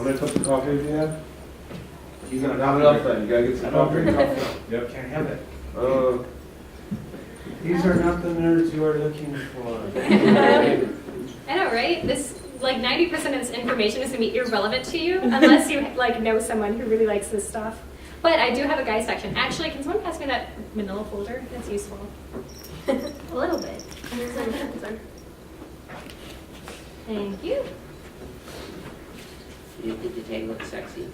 I'm gonna put the coffee in here. He's not Have it up then, you gotta get I some don't coffee. drink coffee. Yep, can't have it. These are not the nerds you are looking for. I know, right? This, like 90% of this information is gonna be irrelevant to you unless you like know someone who really likes this stuff. But I do have a guy section. Actually, can someone pass me that manila folder? That's useful. A little bit. Thank you. You think the tag looks sexy?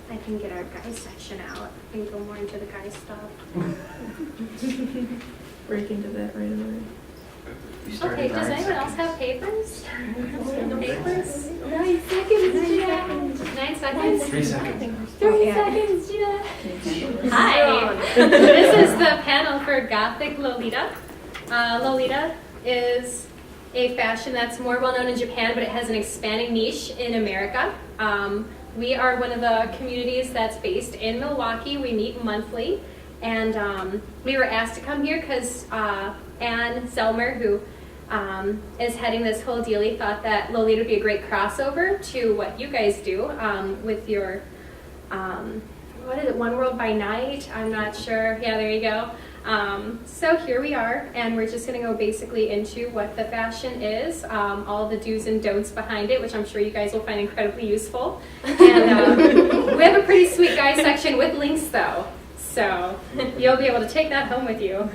I can get our guy section out and go more into the guy stuff. Break into that right away. Okay, does anyone else have papers? Papers? 9 seconds, Gina. 9 seconds? 3 seconds. 3 seconds, Gina. Hi, this is the panel for Gothic Lolita. Lolita is a fashion that's more well known in Japan, but it has an expanding niche in America. We are one of the communities that's based in Milwaukee. We meet monthly, and we were asked to come here because Ann Selmer, who is heading this whole deal, he thought that Lolita would be a great crossover to what you guys do with your, what is it, One World by Night? I'm not sure. Yeah, there you go. So here we are, and we're just going to go basically into what the fashion is, all the do's and don'ts behind it, which I'm sure you guys will find incredibly useful. And we have a pretty sweet guy section with links, though, so you'll be able to take that home with you.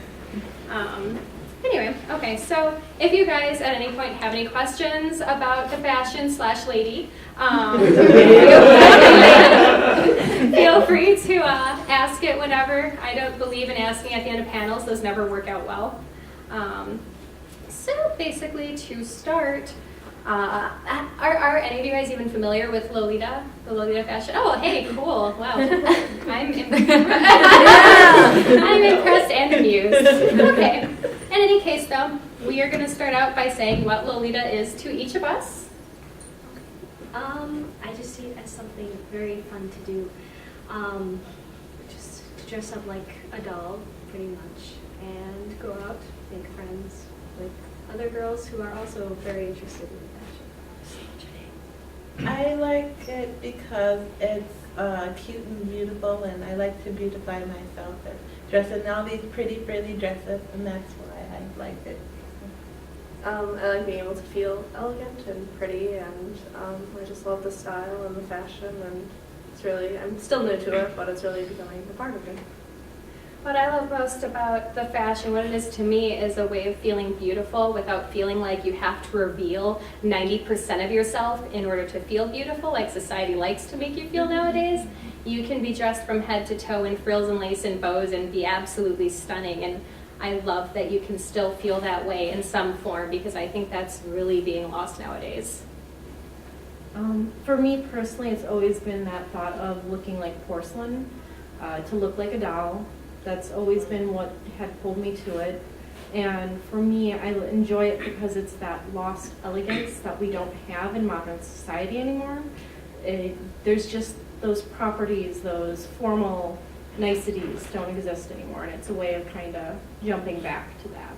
Anyway, okay, so if you guys at any point have any questions about the fashion / lady, feel free to ask it whenever. I don't believe in asking at the end of panels. Those never work out well. So basically to start, are any of you guys even familiar with Lolita, the Lolita fashion? Oh, hey, cool, wow. I'm impressed and amused. Okay. In any case, though, we are going to start out by saying what Lolita is to each of us. I just see it as something very fun to do. Just to dress up like a doll, pretty much, and go out, make friends with other girls who are also very interested in fashion. I like it because it's cute and beautiful, and I like to beautify myself and dress in all these pretty frilly dresses, and that's why I like it. I like being able to feel elegant and pretty, and I just love the style and the fashion, and it's really, I'm still new to it, but it's really becoming a part of me. What I love most about the fashion, what it is to me, is a way of feeling beautiful without feeling like you have to reveal 90% of yourself in order to feel beautiful, like society likes to make you feel nowadays. You can be dressed from head to toe in frills and lace and bows and be absolutely stunning. And I love that you can still feel that way in some form, because I think that's really being lost nowadays. For me personally, it's always been that thought of looking like porcelain, to look like a doll. That's always been what had pulled me to it. And for me, I enjoy it because it's that lost elegance that we don't have in modern society anymore. There's just those properties, those formal niceties don't exist anymore, and it's a way of kind of jumping back to that.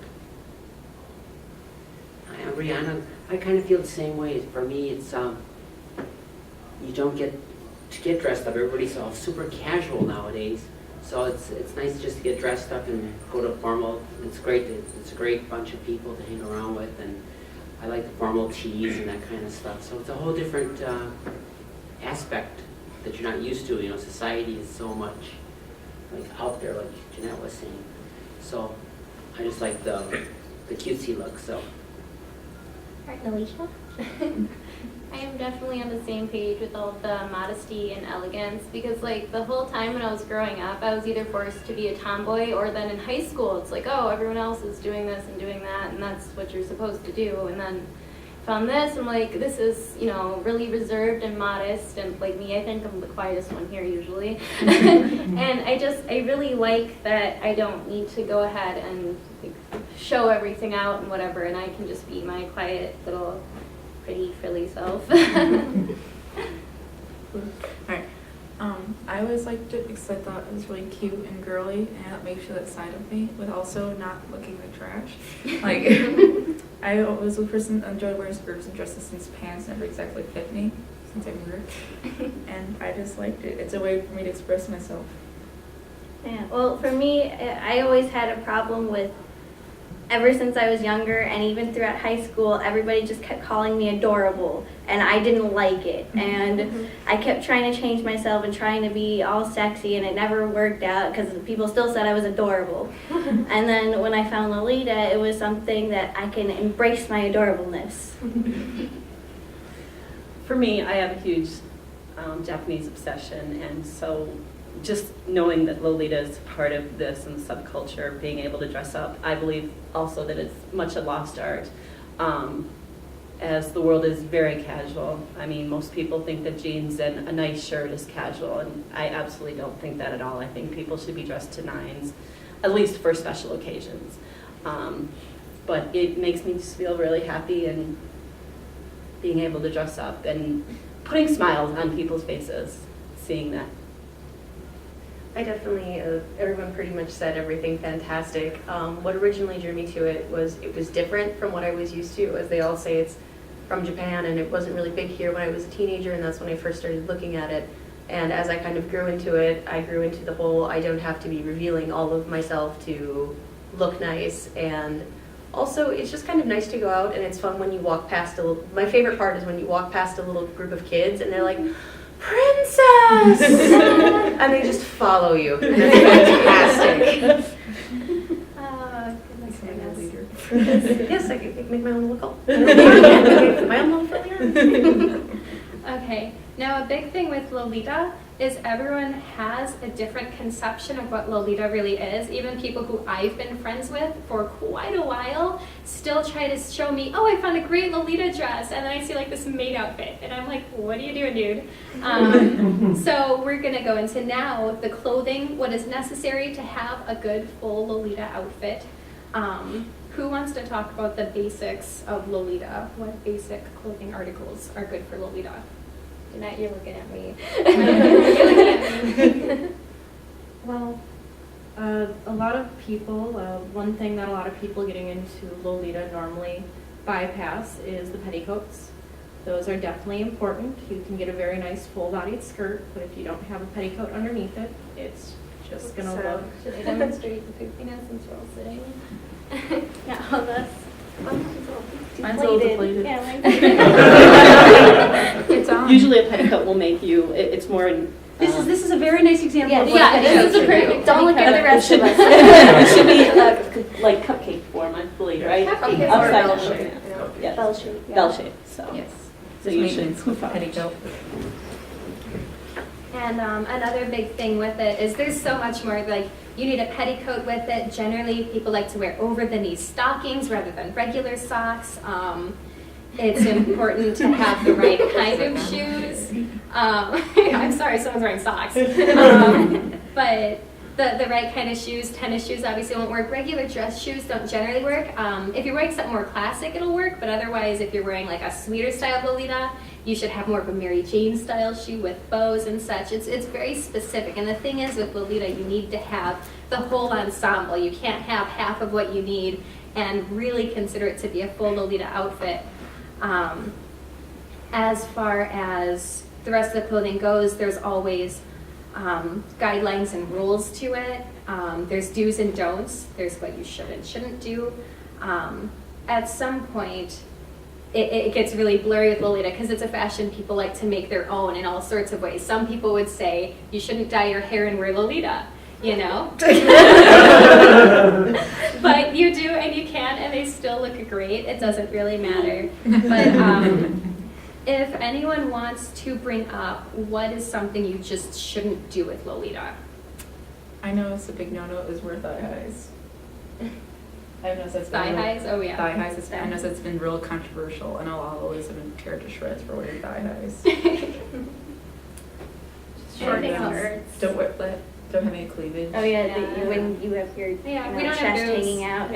Brianna, I kind of feel the same way. For me, it's you don't get to get dressed up. Everybody's all super casual nowadays, so it's nice just to get dressed up and go to formal. It's great. It's a great bunch of people to hang around with, and I like the formal tees and that kind of stuff. So it's a whole different aspect that you're not used to. You know, society is so much like out there, like Jeanette was saying. So I just like the cutesy look. So. All right, Lolita? I am definitely on the same page with all the modesty and elegance, because like the whole time when I was growing up, I was either forced to be a tomboy, or then in high school it's like, oh, everyone else is doing this and doing that, and that's what you're supposed to do. And then found this, I'm like, this is, you know, really reserved and modest, and like me, I think I'm the quietest one here usually. And I really like that I don't need to go ahead and like, show everything out and whatever, and I can just be my quiet little pretty frilly self. Alright. I always liked it because I thought it was really cute and girly, and it makes you that side of me, but also not looking like trash. Like, I was a person enjoyed wearing skirts and dresses since pants never exactly fit me since I grew, and I just liked it. It's a way for me to express myself. Yeah, well, for me, I always had a problem with, ever since I was younger and even throughout high school, everybody just kept calling me adorable, and I didn't like it. And I kept trying to change myself and trying to be all sexy, and it never worked out because people still said I was adorable. And then when I found Lolita, it was something that I can embrace my adorableness. For me, I have a huge Japanese obsession, and so just knowing that Lolita is part of this and the subculture, being able to dress up, I believe also that it's much a lost art, as the world is very casual. I mean, most people think that jeans and a nice shirt is casual, and I absolutely don't think that at all. I think people should be dressed to nines, at least for special occasions. But it makes me just feel really happy and being able to dress up and putting smiles on people's faces, seeing that. I definitely, everyone pretty much said everything fantastic. What originally drew me to it was different from what I was used to. As they all say, it's from Japan, and it wasn't really big here when I was a teenager, and that's when I first started looking at it. And as I kind of grew into it, I grew into the whole, I don't have to be revealing all of myself to look nice. And also, it's just kind of nice to go out, and it's fun when you walk past my favorite part is when you walk past a little group of kids, and they're like, "Princess!" and they just follow you. And it's fantastic. Oh, goodness. Yes, I can make my own local. My own little Okay, now a big thing with Lolita is everyone has a different conception of what Lolita really is. Even people who I've been friends with for quite a while still try to show me, oh, I found a great Lolita dress, and then I see like this maid outfit, and I'm like, what are you doing, dude? So we're gonna go into now the clothing, what is necessary to have a good full Lolita outfit. Who wants to talk about the basics of Lolita? What basic clothing articles are good for Lolita? Jeanette, you're looking at me. You're looking at me. Well, a lot of people, one thing that a lot of people getting into Lolita normally bypass is the petticoats. Those are definitely important. You can get a very nice full-bodied skirt, but if you don't have a petticoat underneath it, it's just gonna look. Should I demonstrate the poopiness since we're all sitting? Yeah, all this. Mine's a little deflated. Yeah, mine's It's on. Usually a petticoat will make you, it's more in, This is a very nice example of what yeah, petticoats this is a should perfect. do. Don't look at the rest of us. it should be like cupcake form, I believe, right? Cupcake Upside or down. bell shape. Yes. Bell shape. Yeah. Bell shape, so. Yes. So you should. Petticoat. And another big thing with it is there's so much more, like you need a petticoat with it. Generally, people like to wear over-the-knee stockings rather than regular socks. It's important to have the right kind of shoes. I'm sorry, someone's wearing socks. But the right kind of shoes, tennis shoes obviously won't work. Regular dress shoes don't generally work. If you're wearing something more classic, it'll work. But otherwise, if you're wearing like a sweeter style Lolita, you should have more of a Mary Jane style shoe with bows and such. It's very specific. And the thing is with Lolita, you need to have the whole ensemble. You can't have half of what you need and really consider it to be a full Lolita outfit. As far as the rest of the clothing goes, there's always guidelines and rules to it. There's do's and don'ts. There's what you should and shouldn't do. At some point, it gets really blurry with Lolita because it's a fashion people like to make their own in all sorts of ways. Some people would say you shouldn't dye your hair and wear Lolita, you know? But you do and you can, and they still look great. It doesn't really matter. But if anyone wants to bring up what is something you just shouldn't do with Lolita. I know it's a big no-no is wear thigh highs. I've noticed that's Thigh highs? Oh, yeah. Thigh highs. I know it's been real controversial, and a lot of ladies have been teared to shreds for wearing thigh highs. Short Anything else? skirts. Don't wear flat. Don't have any cleavage. Oh yeah, when you have your Yeah, we don't have chest boobs. hanging out.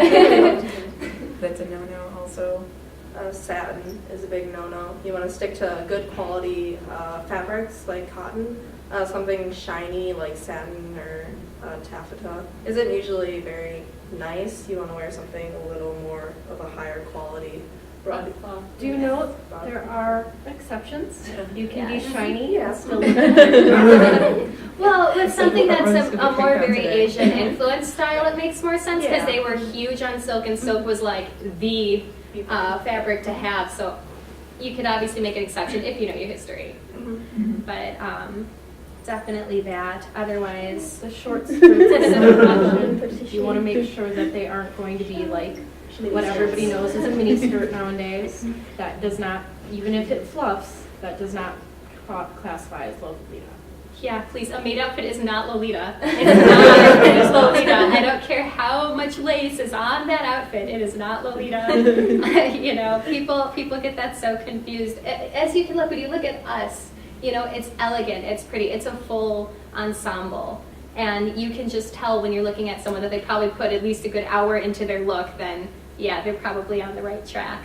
That's a no-no also. Satin is a big no-no. You want to stick to good quality fabrics like cotton. something shiny like satin or taffeta isn't usually very nice. You want to wear something a little more of a higher quality broadcloth. Do you know there are exceptions? You can be shiny Yeah. and still look good. Well, with something that's Everyone's a gonna more pick on very today. Asian influence style, it makes more sense because Yeah. they were huge on silk, and silk was like the fabric to have. So you could obviously make an exception if you know your history. But definitely that. Otherwise, The short skirts is an option. You want to make sure that they aren't going to be like what everybody knows is a mini skirt nowadays. That does not, even if it fluffs, that does not classify as Lolita. yeah, please. A maid outfit is not Lolita. It is Lolita. I don't care how much lace is on that outfit. It is not Lolita. You know, people get that so confused. As you can look, when you look at us, you know, it's elegant, it's pretty, it's a full ensemble. And you can just tell when you're looking at someone that they probably put at least a good hour into their look, then yeah, they're probably on the right track.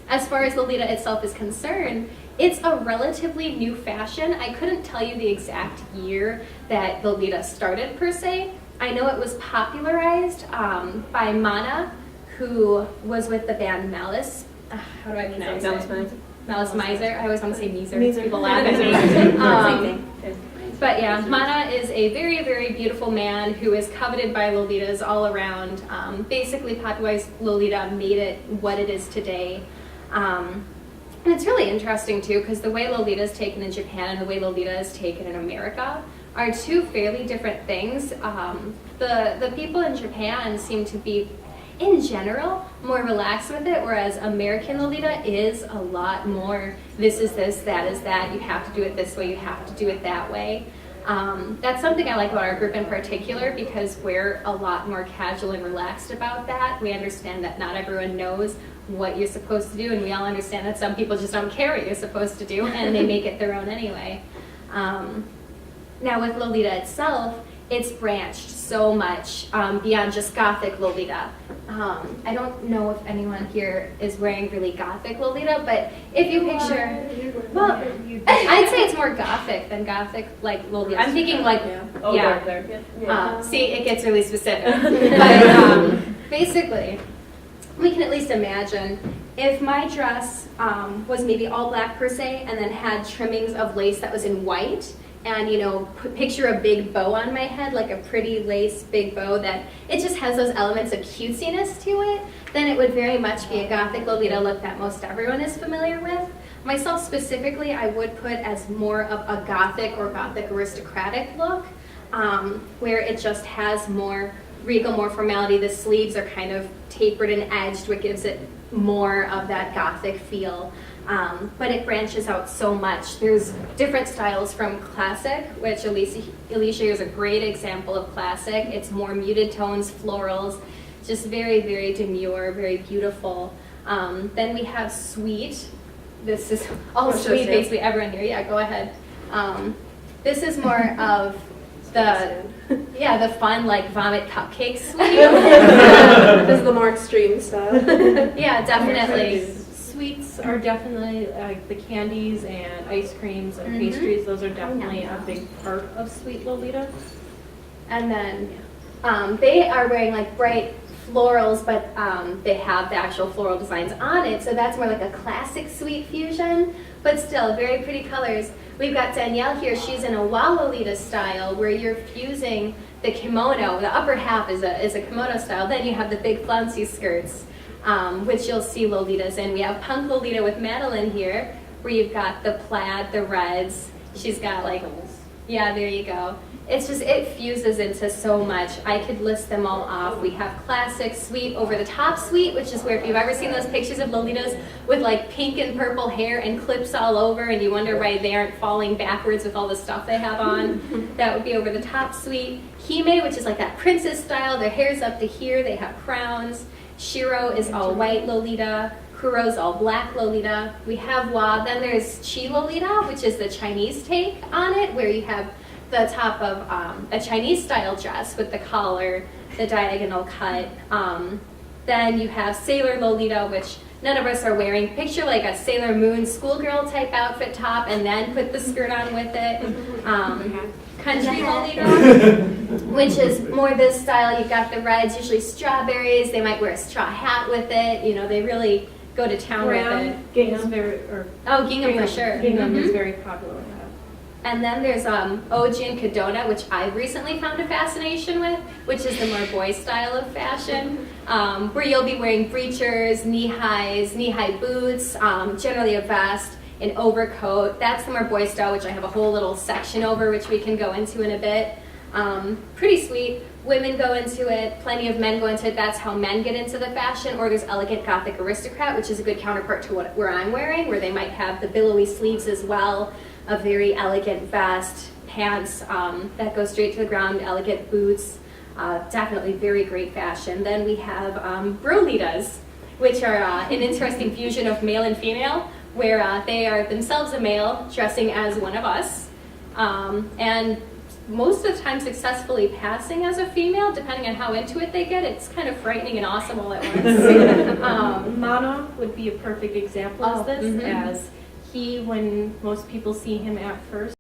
As far as Lolita itself is concerned, it's a relatively new fashion. I couldn't tell you the exact year that Lolita started per se. I know it was popularized by Mana, who was with the band Malice. How do I pronounce it? Malice Miser. I always want to say Miser. People laugh at me. But yeah, Mana is a very, very beautiful man who is coveted by Lolitas all around. Basically popularized Lolita, made it what it is today. And it's really interesting too, because the way Lolita is taken in Japan and the way Lolita is taken in America are two fairly different things. The people in Japan seem to be, in general, more relaxed with it, whereas American Lolita is a lot more, this is this, that is that, you have to do it this way, you have to do it that way. That's something I like about our group in particular, because we're a lot more casual and relaxed about that. We understand that not everyone knows what you're supposed to do, and we all understand that some people just don't care what you're supposed to do, and they make it their own anyway. Now with Lolita itself, it's branched so much beyond just Gothic Lolita. I don't know if anyone here is wearing really Gothic Lolita, but if you picture, well, I'd say it's more Gothic than Gothic like Lolita. I'm thinking like, yeah. See, it gets really specific. But basically, we can at least imagine if my dress was maybe all black per se and then had trimmings of lace that was in white, and you know, picture a big bow on my head, like a pretty lace big bow that it just has those elements of cutesiness to it, then it would very much be a Gothic Lolita look that most everyone is familiar with. Myself specifically, I would put as more of a Gothic or Gothic aristocratic look, where it just has more regal, more formality. The sleeves are kind of tapered and edged, which gives it more of that Gothic feel. But it branches out so much. There's different styles from classic, which Alicia is a great example of classic. It's more muted tones, florals, just very, very demure, very beautiful. Then we have sweet. This is all sweet, basically everyone here. Yeah, go ahead. This is more of the fun, like vomit cupcake sweet. This is the more extreme style. Yeah, definitely. Sweets are definitely like the candies and ice creams and pastries. Those are definitely a big part of Sweet Lolita. And then they are wearing like bright florals, but they have the actual floral designs on it. So that's more like a classic sweet fusion, but still very pretty colors. We've got Danielle here. She's in a Wa Lolita style where you're fusing the kimono. The upper half is a kimono style. Then you have the big flouncy skirts, which you'll see Lolitas in. We have Punk Lolita with Madeline here, where you've got the plaid, the reds. She's got like, yeah, there you go. It's just, it fuses into so much. I could list them all off. We have classic sweet, over the top sweet, which is where if you've ever seen those pictures of Lolitas with like pink and purple hair and clips all over and you wonder why they aren't falling backwards with all the stuff they have on, that would be over the top sweet. Hime, which is like that princess style. Their hair's up to here. They have crowns. Shiro is all white Lolita. Kuro's all black Lolita. We have Wa. Then there's Chi Lolita, which is the Chinese take on it, where you have the top of a Chinese style dress with the collar, the diagonal cut. Then you have Sailor Lolita, which none of us are wearing, picture like a Sailor Moon schoolgirl type outfit top and then put the skirt on with it. Country Lolita, which is more this style. You've got the reds, usually strawberries. They might wear a straw hat with it. You know, they really go to town with it. Gingham, or Oh, gingham for sure. Gingham is very popular with that. And then there's OG and Cadona, which I've recently found a fascination with, which is the more boy style of fashion, where you'll be wearing breechers, knee-highs, knee-high boots, generally a vest, an overcoat. That's the more boy style, which I have a whole little section over, which we can go into in a bit. Pretty sweet. Women go into it, plenty of men go into it. That's how men get into the fashion. Or there's Elegant Gothic Aristocrat, which is a good counterpart to where I'm wearing, where they might have the billowy sleeves as well, a very elegant vest, pants that go straight to the ground, elegant boots. Definitely very great fashion. Then we have Brolitas, which are an interesting fusion of male and female, where they are themselves a male dressing as one of us, and most of the time successfully passing as a female, depending on how into it they get. It's kind of frightening and awesome all at once. Mana would be a perfect example of this, as he, when most people see him at first,